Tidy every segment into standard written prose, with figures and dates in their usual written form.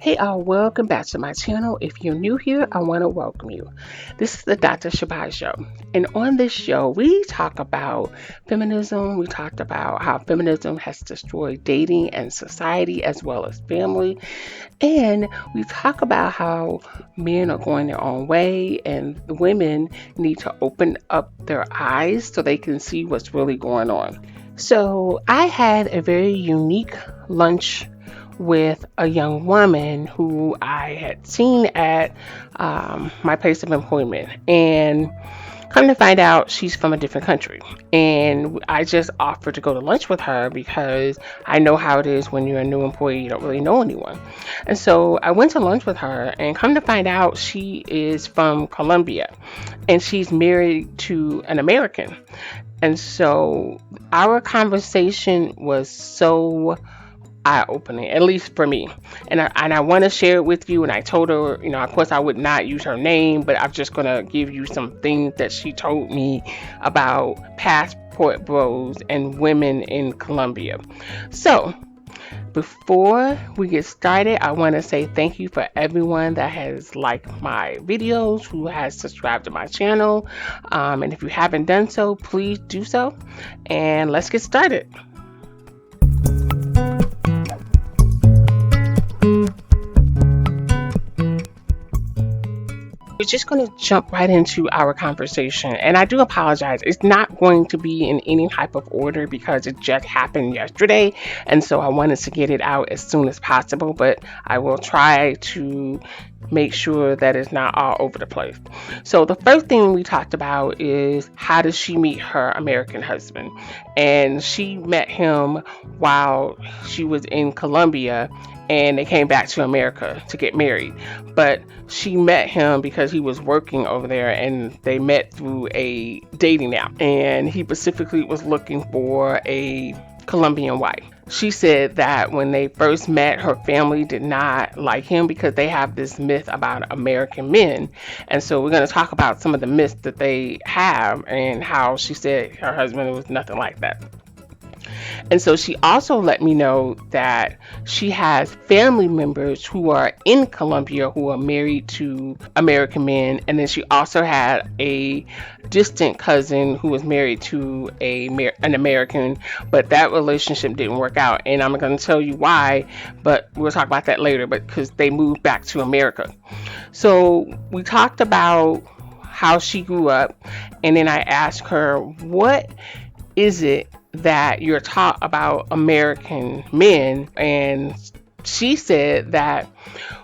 Hey all, welcome back to my channel. If you're new here, I want to welcome you. This is the Dr. Shabai Show. And on this show, we talk about feminism. We talked about how feminism has destroyed dating and society as well as family. And we talk about how men are going their own way and the women need to open up their eyes so they can see what's really going on. So I had a very unique lunch with a young woman who I had seen at my place of employment, and come to find out she's from a different country. And I just offered to go to lunch with her because I know how it is when you're a new employee, you don't really know anyone. And so I went to lunch with her, and come to find out she is from Colombia and she's married to an American. And so our conversation was so eye-opening, at least for me. And I want to share it with you. And I told her, of course, I would not use her name, but I'm just going to give you some things that she told me about passport bros and women in Colombia. So before we get started, I want to say thank you for everyone that has liked my videos, who has subscribed to my channel. And if you haven't done so, please do so. And let's get started. We're just going to jump right into our conversation, and I do apologize. It's not going to be in any type of order because it just happened yesterday, and so I wanted to get it out as soon as possible, but I will try to make sure that it's not all over the place. So the first thing we talked about is, how does she meet her American husband? And she met him while she was in Colombia, and they came back to America to get married. But she met him because he was working over there, and they met through a dating app, and he specifically was looking for a Colombian wife. She said that when they first met, her family did not like him because they have this myth about American men. And so we're going to talk about some of the myths that they have and how she said her husband was nothing like that. And so she also let me know that she has family members who are in Colombia who are married to American men. And then she also had a distant cousin who was married to an American, but that relationship didn't work out. And I'm going to tell you why, but we'll talk about that later, but because they moved back to America. So we talked about how she grew up, and then I asked her, what is it that you're taught about American men? And she said that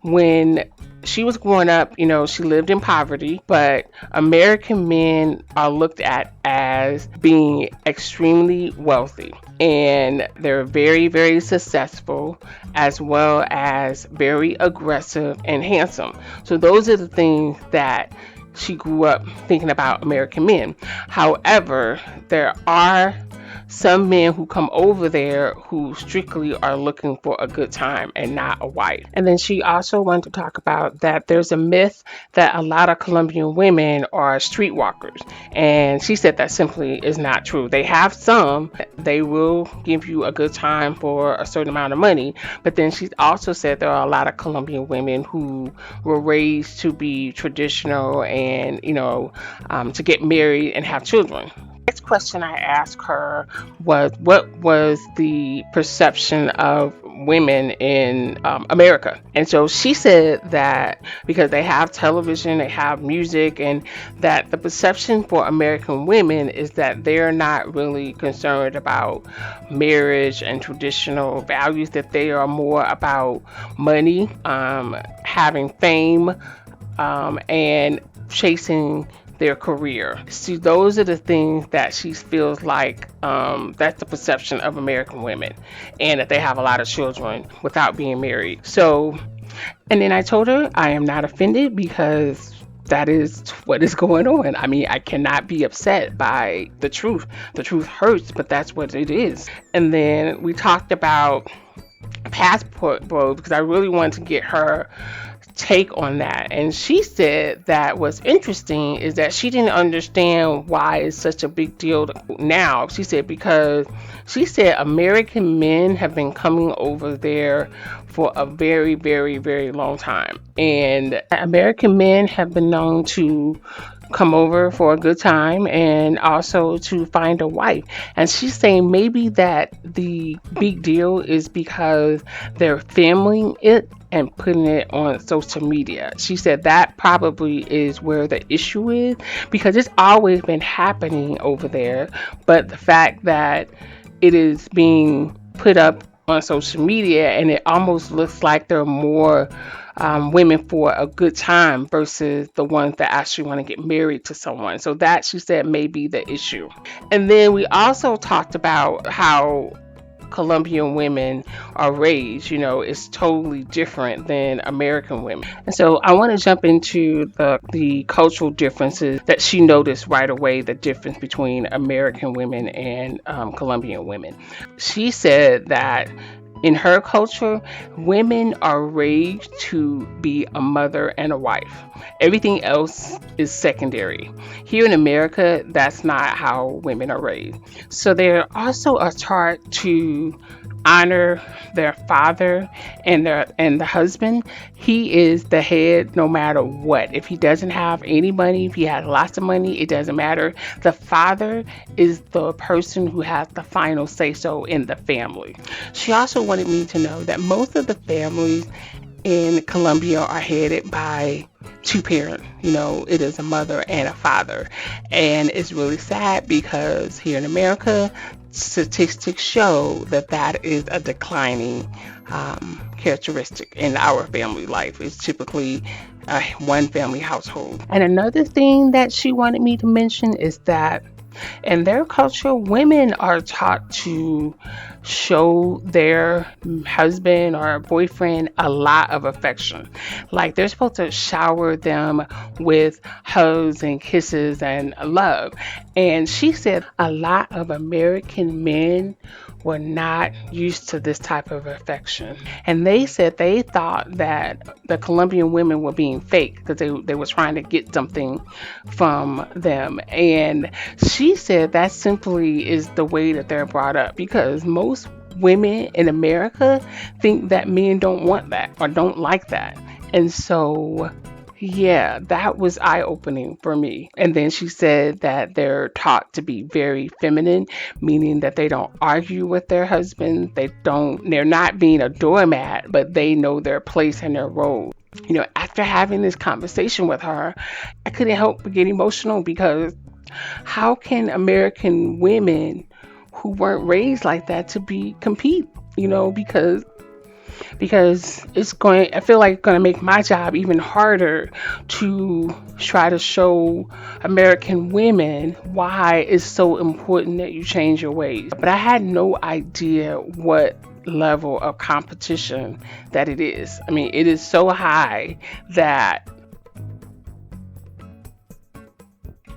when she was growing up, she lived in poverty, but American men are looked at as being extremely wealthy, and they're very, very successful, as well as very aggressive and handsome. So those are the things that she grew up thinking about American men. However, there are some men who come over there who strictly are looking for a good time and not a wife. And then she also wanted to talk about that there's a myth that a lot of Colombian women are streetwalkers. And she said that simply is not true. They have some, they will give you a good time for a certain amount of money. But then she also said there are a lot of Colombian women who were raised to be traditional and, to get married and have children. Next question I asked her was, what was the perception of women in America? And so she said that because they have television, they have music, and that the perception for American women is that they're not really concerned about marriage and traditional values, that they are more about money, having fame, and chasing their career. See, those are the things that she feels like that's the perception of American women, and that they have a lot of children without being married. So, and then I told her I am not offended because that is what is going on. I mean, I cannot be upset by the truth. The truth hurts, but that's what it is. And then we talked about passport bros because I really wanted to get her take on that. And she said that what's interesting is that she didn't understand why it's such a big deal now. She said because she said American men have been coming over there for a very, very, very long time. And American men have been known to come over for a good time and also to find a wife. And she's saying maybe that the big deal is because they're filming it and putting it on social media. She said that probably is where the issue is because it's always been happening over there. But the fact that it is being put up on social media and it almost looks like there are more women for a good time versus the ones that actually want to get married to someone. So that she said may be the issue. And then we also talked about how Colombian women are raised, it's totally different than American women. And so I want to jump into the cultural differences that she noticed right away, the difference between American women and Colombian women. She said that in her culture, women are raised to be a mother and a wife. Everything else is secondary. Here in America, that's not how women are raised. So they also are taught to honor their father and the husband. He is the head no matter what. If he doesn't have any money, if he has lots of money, it doesn't matter. The father is the person who has the final say so in the family. She also wanted me to know that most of the families in Colombia are headed by two parents. It is a mother and a father. And it's really sad because here in America, statistics show that that is a declining characteristic in our family life. It's typically a one family household. And another thing that she wanted me to mention is that in their culture, women are taught to show their husband or boyfriend a lot of affection. Like they're supposed to shower them with hugs and kisses and love. And she said a lot of American men were not used to this type of affection. And they said they thought that the Colombian women were being fake because they were trying to get something from them. And she said that simply is the way that they're brought up because most women in America think that men don't want that or don't like that. And so yeah, that was eye-opening for me. And then she said that they're taught to be very feminine, meaning that they don't argue with their husbands. They're not being a doormat, but they know their place and their role. After having this conversation with her, I couldn't help but get emotional because how can American women who weren't raised like that to compete? Because I feel like it's going to make my job even harder to try to show American women why it's so important that you change your ways. But I had no idea what level of competition that it is. I mean, it is so high that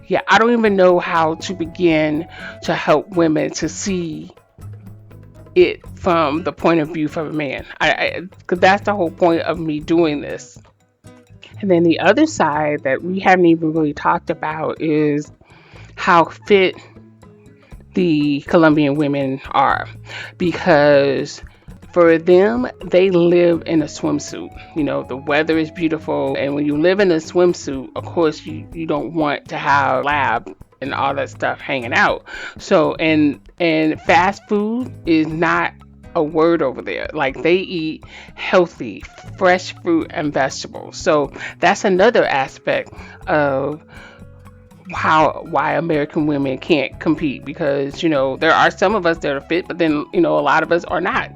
yeah, I don't even know how to begin to help women to see it from the point of view of a man. Because that's the whole point of me doing this. And then the other side that we haven't even really talked about is how fit the Colombian women are. Because for them, they live in a swimsuit. The weather is beautiful. And when you live in a swimsuit, of course, you don't want to have lab and all that stuff hanging out. So, and fast food is not a word over there. Like they eat healthy, fresh fruit and vegetables. So that's another aspect of why American women can't compete because there are some of us that are fit, but then a lot of us are not.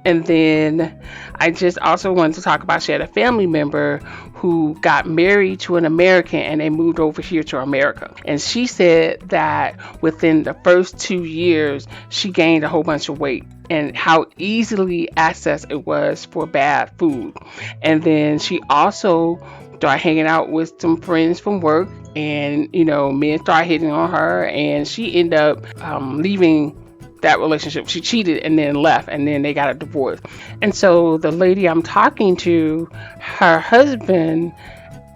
And then I just also wanted to talk about she had a family member who got married to an American and they moved over here to America. And she said that within the first 2 years she gained a whole bunch of weight and how easily access it was for bad food. And then she also started hanging out with some friends from work and men started hitting on her and she ended up leaving that relationship. She cheated and then left, and then they got a divorce. And so the lady I'm talking to, her husband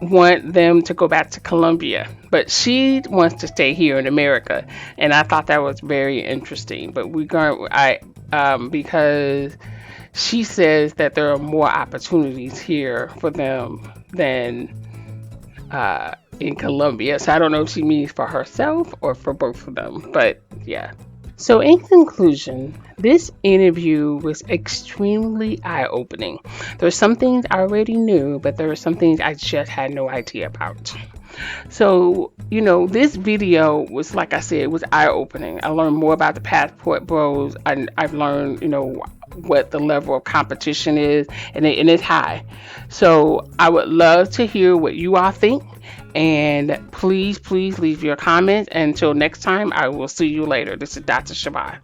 want them to go back to Colombia, but she wants to stay here in America. And I thought that was very interesting. But we going I because she says that there are more opportunities here for them than in Colombia. So I don't know if she means for herself or for both of them. But yeah. So, in conclusion, this interview was extremely eye opening. There are some things I already knew, but there are some things I just had no idea about. So, this video was, like I said, it was eye opening. I learned more about the passport bros. I've learned, what the level of competition is, and it's high. So, I would love to hear what you all think. And please, please leave your comments. Until next time, I will see you later. This is Dr. Shabbat.